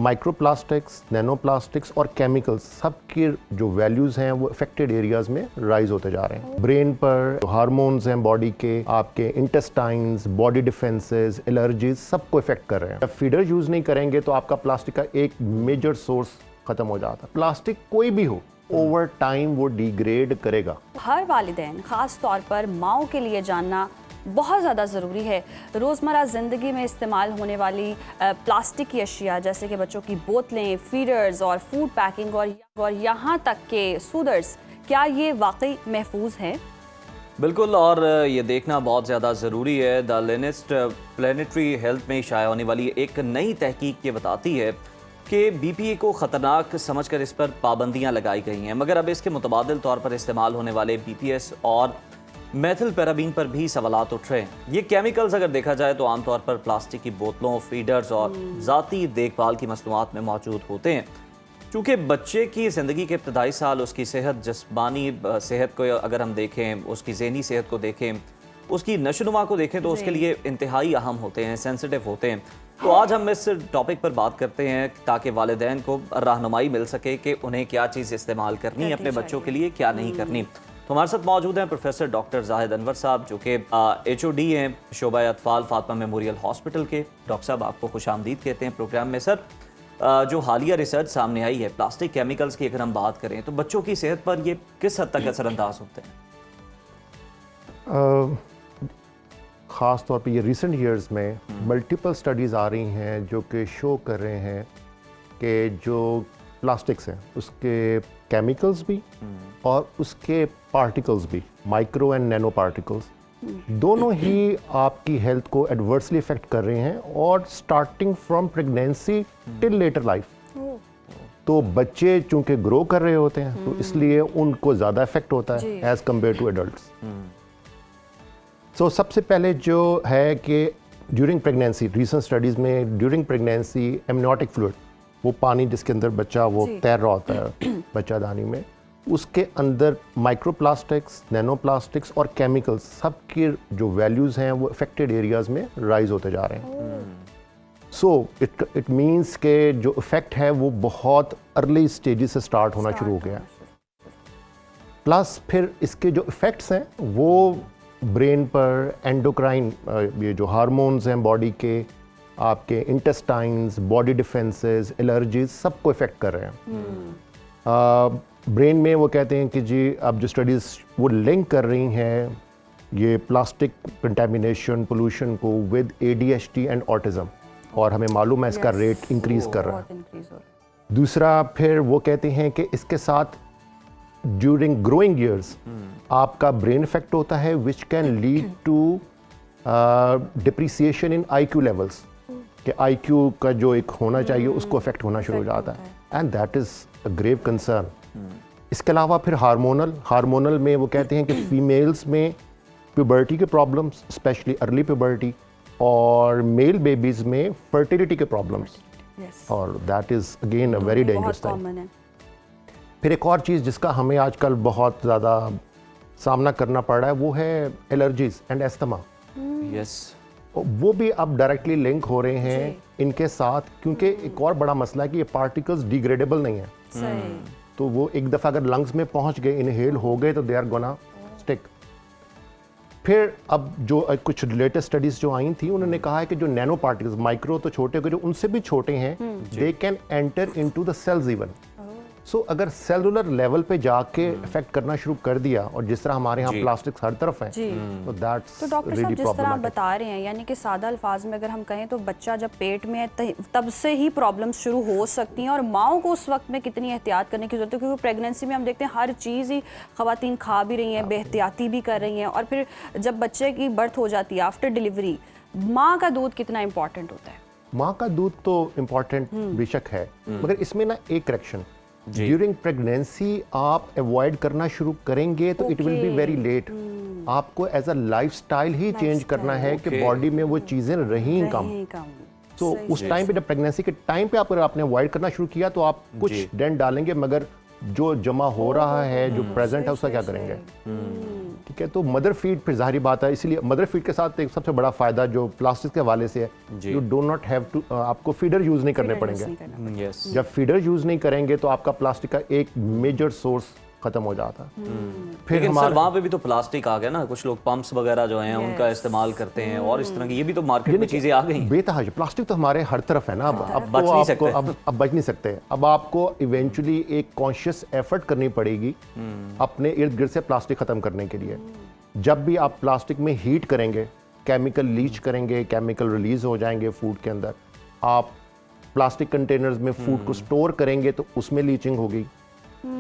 Micro plastics, nano plastics और chemicals सब की जो वैल्यूज़ हैं वो अफेक्टेड एरियाज़ में राइज होते जा रहे हैं। ब्रेन पर जो हार्मोन्स हैं बॉडी के, आपके इंटेस्टाइन्स, बॉडी डिफेंसेस, एलर्जीज सबको इफेक्ट कर रहे हैं। जब फीडर यूज़ नहीं करेंगे तो आपका प्लास्टिक का एक मेजर सोर्स ख़त्म हो जाता है। प्लास्टिक कोई भी हो, ओवर टाइम वो डिग्रेड करेगा। हर वालिदैन, ख़ास तौर पर माओं के लिए जानना बहुत ज़्यादा ज़रूरी है रोज़मर्रा ज़िंदगी में इस्तेमाल होने वाली प्लास्टिक की अशिया जैसे कि बच्चों की बोतलें, फीडर्स और फूड पैकिंग और यहाँ तक के सूदर्स, क्या ये वाकई महफूज हैं? बिल्कुल, और ये देखना बहुत ज़्यादा ज़रूरी है। द लेटेस्ट प्लानिटरी हेल्थ में शाया होने वाली एक नई तहकीक ये बताती है कि BPA को ख़तरनाक समझकर इस पर पाबंदियाँ लगाई गई हैं, मगर अब इसके मुतबादिल तौर पर इस्तेमाल होने वाले BPS और मेथिल पैराबीन पर भी सवालात उठ रहे हैं। ये केमिकल्स अगर देखा जाए तो आमतौर पर प्लास्टिक की बोतलों, फीडर्स और ज़ाती देखभाल की मसनूआत में मौजूद होते हैं। चूँकि बच्चे की ज़िंदगी के इब्तदाई साल उसकी सेहत, जिस्मानी सेहत को अगर हम देखें, उसकी ज़हनी सेहत को देखें, उसकी नशोनुमा को देखें तो उसके लिए इंतहाई अहम होते हैं, सेंसिटिव होते हैं। तो आज हम इस टॉपिक पर बात करते हैं ताकि वालिदैन को रहनुमाई मिल सके कि उन्हें क्या चीज़ इस्तेमाल करनी है अपने बच्चों के लिए, क्या नहीं करनी। तो हमारे साथ मौजूद हैं प्रोफेसर डॉक्टर जाहिद अनवर साहब, जो कि HOD हैं शोबा अतफाल फातिमा मेमोरियल हॉस्पिटल के। डॉक्टर साहब, आपको खुशामदीद कहते हैं प्रोग्राम में। सर, जो हालिया रिसर्च सामने आई है प्लास्टिक केमिकल्स की, अगर हम बात करें तो बच्चों की सेहत पर ये किस हद तक असरअंदाज होते हैं? ख़ास तौर पे ये रिसेंट ईयर्स में मल्टीपल स्टडीज़ आ रही हैं जो कि शो कर रहे हैं कि जो प्लास्टिक्स हैं उसके केमिकल्स भी और उसके पार्टिकल्स भी, माइक्रो एंड नैनो पार्टिकल्स, दोनों ही आपकी हेल्थ को एडवर्सली इफेक्ट कर रहे हैं और starting from pregnancy till later life. तो बच्चे चूंकि ग्रो कर रहे होते हैं तो इसलिए उनको ज़्यादा इफेक्ट होता है एज कम्पेयर टू एडल्ट्स। सो सबसे पहले जो है कि ड्यूरिंग प्रेगनेंसी, रिसेंट स्टडीज़ में ड्यूरिंग प्रेगनेंसी एमनियोटिक फ्लूइड, वो पानी जिसके अंदर बच्चा वो तैर रहा होता है बच्चादानी में, उसके अंदर माइक्रो प्लास्टिक्स, नैनो प्लास्टिक्स और केमिकल्स सब की जो वैल्यूज़ हैं वो अफेक्टेड एरियाज़ में राइज होते जा रहे हैं। सो इट मीन्स के जो इफ़ेक्ट है वो बहुत अर्ली स्टेजेस से स्टार्ट होना शुरू हो गया। प्लस फिर इसके जो इफ़ेक्ट्स हैं वो ब्रेन पर, एंडोक्राइन, ये जो हार्मोन्स हैं बॉडी के, आपके इंटेस्टाइन्स, बॉडी डिफेंसेस, एलर्जीज सबको इफेक्ट कर रहे हैं। ब्रेन में वो कहते हैं कि जी अब जो स्टडीज़ वो लिंक कर रही हैं ये प्लास्टिक कंटेमिनेशन, पोल्यूशन को विद ADHD एंड ऑटिज़म, और हमें मालूम है इसका रेट इंक्रीज़ कर रहा है। दूसरा फिर वो कहते हैं कि इसके साथ ड्यूरिंग ग्रोइंग ईयर्स आपका ब्रेन इफेक्ट होता है which can lead to depreciation in IQ levels, कि IQ का जो एक होना चाहिए उसको इफेक्ट होना शुरू हो जाता है, and that is a grave concern. इसके अलावा फिर हार्मोनल में वो कहते हैं कि फीमेल्स में प्यूबर्टी के प्रॉब्लम्स, स्पेशली अर्ली प्यूबर्टी, और मेल बेबीज़ में फर्टिलिटी के प्रॉब्लम्स, और that is again a very dangerous thing. फिर एक और चीज़ जिसका हमें आजकल बहुत ज़्यादा सामना करना पड़ रहा है वो है एलर्जीज एंड एस्थमा। वो भी अब डायरेक्टली लिंक हो रहे हैं इनके साथ, क्योंकि एक और बड़ा मसला है कि ये पार्टिकल्स डिग्रेडेबल नहीं है। तो वो एक दफ़ा अगर लंग्स में पहुंच गए, इनहेल हो गए, तो दे आर गोना स्टिक। फिर अब जो कुछ लेटेस्ट स्टडीज़ जो आई थी उन्होंने कहा है कि जो नैनो पार्टिकल्स, माइक्रो तो छोटे हो गए, जो उनसे भी छोटे हैं, they can enter into the cells even. So अगर सेलुलर लेवल पे जाके इफेक्ट करना शुरू कर दिया, और जिस तरह हमारे यहाँ प्लास्टिक हर तरफ है, तो दैट्स तो डॉक्टर साहब जिस तरह आप बता रहे हैं, यानी कि सादा अल्फाज में अगर हम कहें तो बच्चा जब पेट में है तब से ही प्रॉब्लम्स शुरू हो सकती हैं, और माओं को उस वक्त में कितनी एहतियात करने की जरूरत है, क्योंकि प्रेगनेंसी में हम देखते हैं हर चीज़ ही ख़वातीन खा भी रही हैं, बेहतियाती भी कर रही हैं, और फिर जब बच्चे की बर्थ हो जाती है आफ्टर डिलीवरी, माँ का दूध कितना इंपॉर्टेंट होता है? माँ का दूध तो इम्पॉर्टेंट बेशक है, मगर इसमें ना एक करेक्शन, ड्यूरिंग प्रेगनेंसी आप अवॉइड करना शुरू करेंगे तो it will be very late. आपको एज अ लाइफस्टाइल ही चेंज करना है कि बॉडी में वो चीज़ें रहीं कम। तो उस टाइम पे, जब प्रेगनेंसी के टाइम पे अगर आपने अवॉइड करना शुरू किया तो आप कुछ डेंट डालेंगे, मगर जो जमा हो रहा है, जो प्रेजेंट है, उसका क्या करेंगे? ठीक है, तो मदर फीड फिर जाहिर बात है, इसीलिए मदर फीड के साथ एक सबसे बड़ा फ़ायदा जो प्लास्टिक के हवाले से है, जी। You do not have to, आपको फीडर यूज़ नहीं करने पड़ेंगे। यस। जब फीडर यूज़ नहीं करेंगे तो आपका प्लास्टिक का एक मेजर सोर्स खत्म हो जाता है। फिर लेकिन सर हमारा वहाँ पे भी तो प्लास्टिक आ गया ना, कुछ लोग पंप्स वगैरह जो हैं उनका इस्तेमाल करते हैं और इस तरह की ये भी तो मार्केट में चीज़ें आ गई हैं। बेतहाशा प्लास्टिक तो हमारे हर तरफ है ना। अब बच तो नहीं आपको सकते। अब बच नहीं सकते। अब आपको इवेंचुअली एक कॉन्शियस एफर्ट करनी पड़ेगी अपने इर्द गिर्द से प्लास्टिक ख़त्म करने के लिए। जब भी आप प्लास्टिक में हीट करेंगे, केमिकल लीच करेंगे, केमिकल रिलीज हो जाएंगे फूड के अंदर। आप प्लास्टिक कंटेनर्स में फूड को स्टोर करेंगे तो उसमें लीचिंग होगी।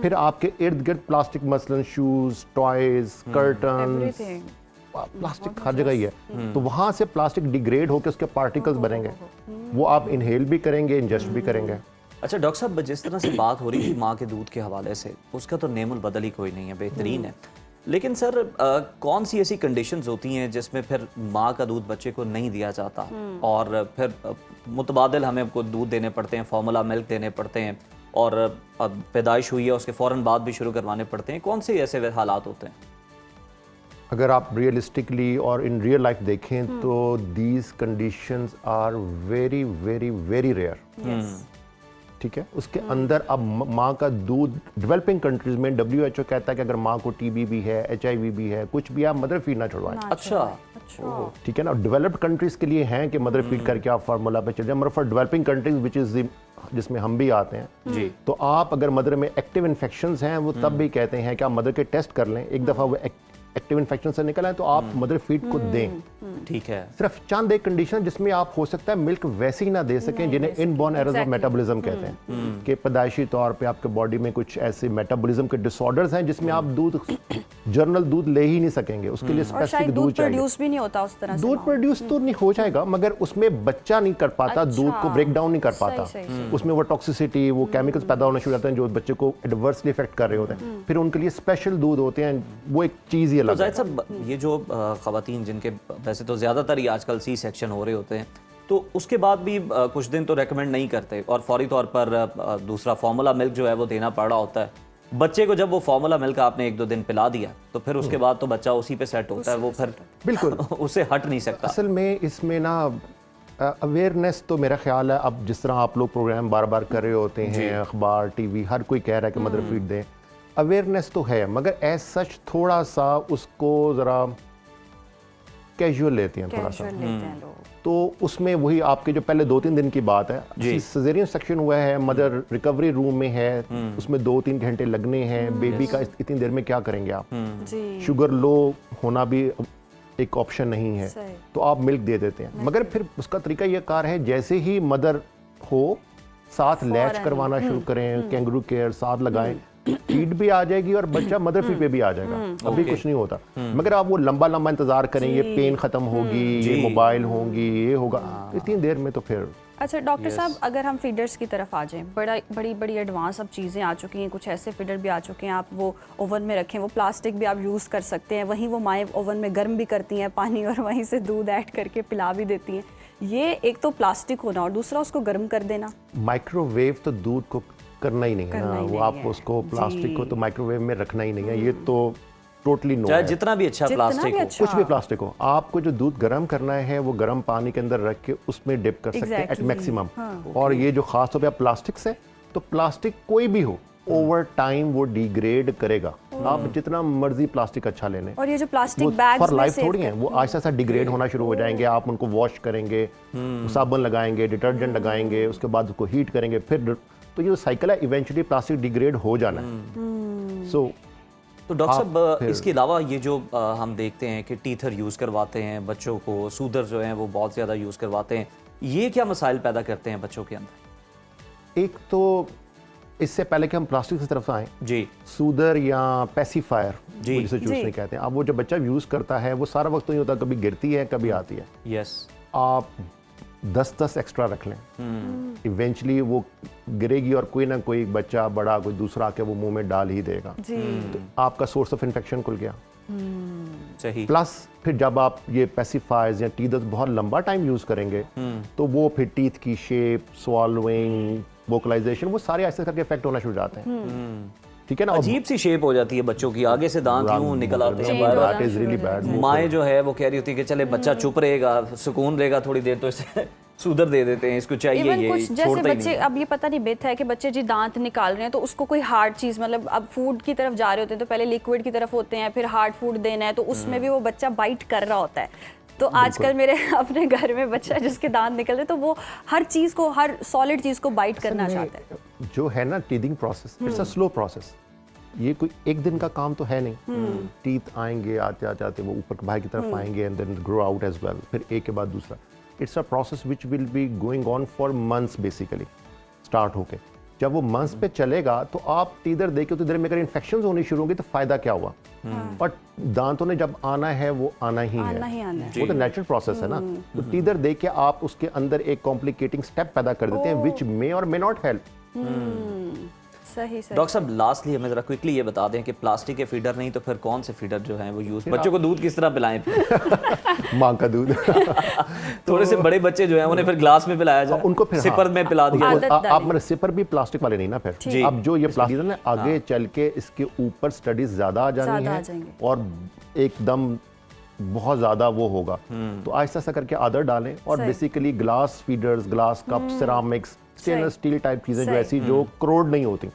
फिर आपके इर्द गिर्द प्लास्टिक, मसलन शूज, टॉयज, कर्टन्स, प्लास्टिक हर जगह ही है। तो वहां से प्लास्टिक डिग्रेड होकर उसके पार्टिकल्स बनेंगे, वो आप इनहेल भी करेंगे, इंजेस्ट भी करेंगे। अच्छा डॉक्टर साहब, जिस तरह से बात हो रही थी माँ के दूध के हवाले से, उसका तो नेमुल बदल ही कोई नहीं है, बेहतरीन है। लेकिन सर कौन सी ऐसी कंडीशंस होती हैं जिसमें फिर माँ का दूध बच्चे को नहीं दिया जाता और फिर मुतबादिल हमें आपको दूध देने पड़ते हैं, फार्मूला मिल्क देने पड़ते हैं और अब पैदाइश हुई है उसके फ़ौरन बाद भी शुरू करवाने पड़ते हैं? कौन से ऐसे हालात होते हैं? अगर आप रियलिस्टिकली और इन रियल लाइफ देखें तो these conditions are very very very rare. ठीक है, उसके अंदर अब माँ का दूध, डेवलपिंग कंट्रीज में WHO कहता है कि अगर माँ को TB भी है, HIV भी है, कुछ भी, आप मदर फीड ना छुड़वाएं। अच्छा। ठीक है ना, डेवलप्ड कंट्रीज के लिए हैं कि मदर फीड करके आप फार्मूला पे चले जाएं, मगर for developing countries which is जिसमें हम भी आते हैं जी, तो आप अगर मदर में एक्टिव इन्फेक्शंस हैं, वो तब भी कहते हैं कि आप मदर के टेस्ट कर लें, एक दफ़ा वो एक्टिव इन्फेक्शन से निकल आए तो आप मदर फीड को दें। ठीक है। सिर्फ चंद एक कंडीशन जिसमें आप हो सकता है मिल्क वैसे ही ना दे सकें, जिन्हें इनबॉर्न एरर्स ऑफ मेटाबॉलिज्म कहते हैं, कि पैदाइशी तौर पे आपके बॉडी में कुछ ऐसे मेटाबॉलिज्म के डिसऑर्डर्स हैं जिसमें आप दूध, जर्नल दूध ले ही नहीं सकेंगे, उसके लिए और शायद स्पेसिफिक दूध दूध चाहिए। प्रोड्यूस भी नहीं होता उस तरह से। दूध प्रोड्यूस तो नहीं हो जाएगा, मगर उसमें बच्चा नहीं कर पाता, दूध को ब्रेक डाउन नहीं कर पाता। सही। उसमें वो टॉक्सिसिटी, वो केमिकल्स पैदा होने शुरू हो जाते हैं जो बच्चे को एडवर्सली इफेक्ट कर रहे होते हैं। फिर उनके लिए स्पेशल दूध होते हैं, वो एक चीज़ ही तो अलग है। जाहिद साहब, ये जो ख़वातीन जिनके वैसे तो ज़्यादातर ही आजकल सी सेक्शन हो रहे होते हैं, तो उसके बाद भी कुछ दिन तो रेकमेंड नहीं करते और फौरी तौर पर दूसरा फार्मूला मिल्क जो है वो देना पड़ रहा होता है बच्चे को। जब वो फार्मूला मिल्क आपने 1-2 दिन पिला दिया तो फिर उसके बाद तो बच्चा उसी पे सेट होता है, वो फिर बिल्कुल उससे हट नहीं सकता। असल में इसमें ना अवेयरनेस तो मेरा ख्याल है, अब जिस तरह आप लोग प्रोग्राम बार बार कर रहे होते हैं, अखबार, TV, हर कोई कह रहा है कि मदर फीड दें, अवेयरनेस तो है, मगर एज सच थोड़ा सा उसको ज़रा कैजुअल लेते हैं थोड़ा सा। तो उसमें वही आपके जो पहले 2-3 दिन की बात है, सिजेरियन सेक्शन हुआ है, मदर रिकवरी रूम में है, उसमें 2-3 घंटे लगने हैं, बेबी का इतनी देर में क्या करेंगे आप? शुगर लो होना भी एक ऑप्शन नहीं है, तो आप मिल्क दे देते हैं। मगर फिर उसका तरीका ये कार है, जैसे ही मदर हो साथ लैच करवाना शुरू करें, कैंगरू केयर साथ लगाएं, फीड भी आ जाएगी और बच्चा मदर फीड पे भी आ जाएगा, अभी कुछ नहीं होता। मगर आप वो लंबा लंबा इंतजार करें, ये पेन खत्म होगी, ये मोबाइल होंगी, ये होगा, इतनी देर में तो फिर। अच्छा डॉक्टर साहब, अगर हम फीडर्स की तरफ आ जाएं, बड़ी बड़ी एडवांस अब चीज़ें आ चुकी हैं, कुछ ऐसे फीडर भी आ चुके हैं, आप वो ओवन में रखें, वो प्लास्टिक भी आप यूज़ कर सकते हैं, वहीं वो माएँ ओवन में गर्म भी करती हैं पानी और वहीं से दूध ऐड करके पिला भी देती हैं। ये एक तो प्लास्टिक होना और दूसरा उसको गर्म कर देना। माइक्रोवेव तो दूध को करना ही नहीं है ना, वो आप उसको प्लास्टिक को तो माइक्रोवेव में रखना ही नहीं है, ये तो टोटली नो चाहे है। जितना भी अच्छा प्लास्टिक हो, कुछ भी प्लास्टिक हो, आपको जो दूध गर्म करना है वो गर्म पानी के अंदर रख के उसमें डिप कर सकते हैं एट मैक्सिमम। और ये जो खास तौर पे आप प्लास्टिक से, तो प्लास्टिक कोई भी हो, ओवर टाइम वो डिग्रेड करेगा, आप जितना मर्जी प्लास्टिक अच्छा ले लें। और ये जो प्लास्टिक बैग्स फॉर लाइफ थोड़ी हैं, वो आहिस्ता आहिस्ता डिग्रेड होना शुरू हो जाएंगे। आप उनको वॉश करेंगे, साबुन लगाएंगे, डिटर्जेंट लगाएंगे, उसके बाद उसको हीट करेंगे, फिर तो ये साइकिल है, इवेंचुअली प्लास्टिक डिग्रेड हो जाना है। सो तो डॉक्टर साहब, इसके अलावा ये जो हम देखते हैं कि टीथर यूज़ करवाते हैं बच्चों को, सूदर जो हैं वो बहुत ज़्यादा यूज़ करवाते हैं, ये क्या मसाइल पैदा करते हैं बच्चों के अंदर? एक तो इससे पहले कि हम प्लास्टिक की तरफ आएँ, जी, सूदर या पेसिफायर जिसे जी। चूसने कहते हैं, अब वो जब बच्चा यूज़ करता है वो सारा वक्त तो नहीं होता, कभी गिरती है कभी आती है, यस, आप 10 एक्स्ट्रा रख लें, इवेंचुअली वो गिरेगी और कोई ना कोई बच्चा बड़ा कोई दूसरा आके वो मुंह में डाल ही देगा, तो आपका सोर्स ऑफ इन्फेक्शन खुल गया। सही। प्लस फिर जब आप ये पेसिफायर्स या टीथर्स बहुत लंबा टाइम यूज़ करेंगे तो वो फिर टीथ की शेप, स्वॉलोइंग, वोकलाइजेशन, वो सारे ऐसे करके इफेक्ट होना शुरू हो जाते हैं। ठीक है ना। अजीब सी शेप हो जाती है बच्चों की, आगे से दांत यूं निकल आते हैं Change हो बार-बार। जाना That is really शुरू हो bad. जाता है। माएँ जो है वो कह रही होती है कि चले बच्चा चुप रहेगा, सुकून रहेगा थोड़ी देर, तो इसे सुधर दे देते हैं, इसको चाहिए इवन ये, कुछ जैसे छोड़ता ही बच्चे, नहीं। अब ये पता नहीं बेथ है कि बच्चे जी दांत निकाल रहे हैं तो उसको कोई हार्ड चीज़, मतलब अब फूड की तरफ जा रहे होते हैं तो पहले लिक्विड की तरफ होते हैं, फिर हार्ड फूड देना है, तो उसमें भी वो बच्चा बाइट कर रहा होता है। तो आजकल मेरे अपने घर में बच्चा है जिसके दांत निकल रहे, तो वो हर चीज़ को, हर सॉलिड चीज़ को बाइट करना चाहता है। जो है ना teething process, it's a slow process. ये कोई एक दिन का काम तो है नहीं। टीथ आएंगे, आते आते आते वो ऊपर बाहर की तरफ आएंगे and then grow out as well, फिर एक के बाद दूसरा। It's a process which will be going on for months basically, start होके। जब वो मंथ्स पे चलेगा तो आप टीदर देखे तो इधर में अगर इन्फेक्शन होनी शुरू होंगी तो फायदा क्या हुआ। बट दांतों ने जब आना है वो आना ही आना है, ही आना है। वो तो नेचुरल प्रोसेस है ना। तो टीदर देख के आप उसके अंदर एक कॉम्प्लिकेटिंग स्टेप पैदा कर देते हैं विच मे और मे नॉट हेल्प। सही सही। डॉक्टर साहब लास्टली हमें जरा क्विकली ये बता दें कि प्लास्टिक के फीडर नहीं तो फिर कौन से फीडर जो हैं वो यूज, बच्चों को दूध किस तरह पिलाएं फिर? माँ का दूध। थोड़े से बड़े बच्चे जो हैं उन्हें फिर ग्लास में पिलाया जाए, उनको फिर सिपर में पिला दिया आदत जाए। आप मेरे सिपर भी प्लास्टिक वाले नहीं ना फिर। जी। अब जो ये प्लास्टिक है ना आगे चल के इसके ऊपर स्टडीज ज्यादा आ जानी ज्यादा आ है जाएंगे। और एकदम बहुत ज्यादा वो होगा। तो आहिस्ता आहिस्ता करके आदत डालें और सही। Basically glass feeders, glass cup, ceramics, stainless steel type चीजें जो सही। ऐसी जो करोड़ नहीं होती,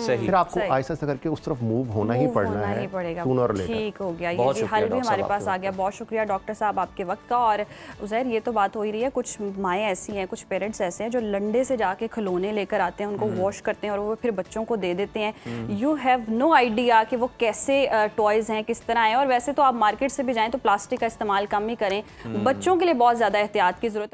सही। फिर आपको सही। आहिस्ता आहिस्ता करके उस तरफ मूव होना ही Move पड़ना होना है ही पड़ेगा। सूनर और लेटर। ठीक हो गया, ये बहुत भी शुक्रिया हल भी डॉक्टर हमारे साहब पास आ गया। बहुत शुक्रिया डॉक्टर साहब आपके वक्त का। और उज़ैर, ये तो बात हो ही रही है, कुछ माएँ ऐसी हैं, कुछ पेरेंट्स ऐसे हैं जो लंडे से जाके खिलौने लेकर आते हैं, उनको वॉश करते हैं और वो फिर बच्चों को दे देते हैं। यू हैव नो आइडिया कि वो कैसे टॉयज़ हैं, किस तरह हैं। और वैसे तो आप मार्केट से भी जाएँ तो प्लास्टिक का इस्तेमाल कम ही करें। बच्चों के लिए बहुत ज़्यादा एहतियात की ज़रूरत है।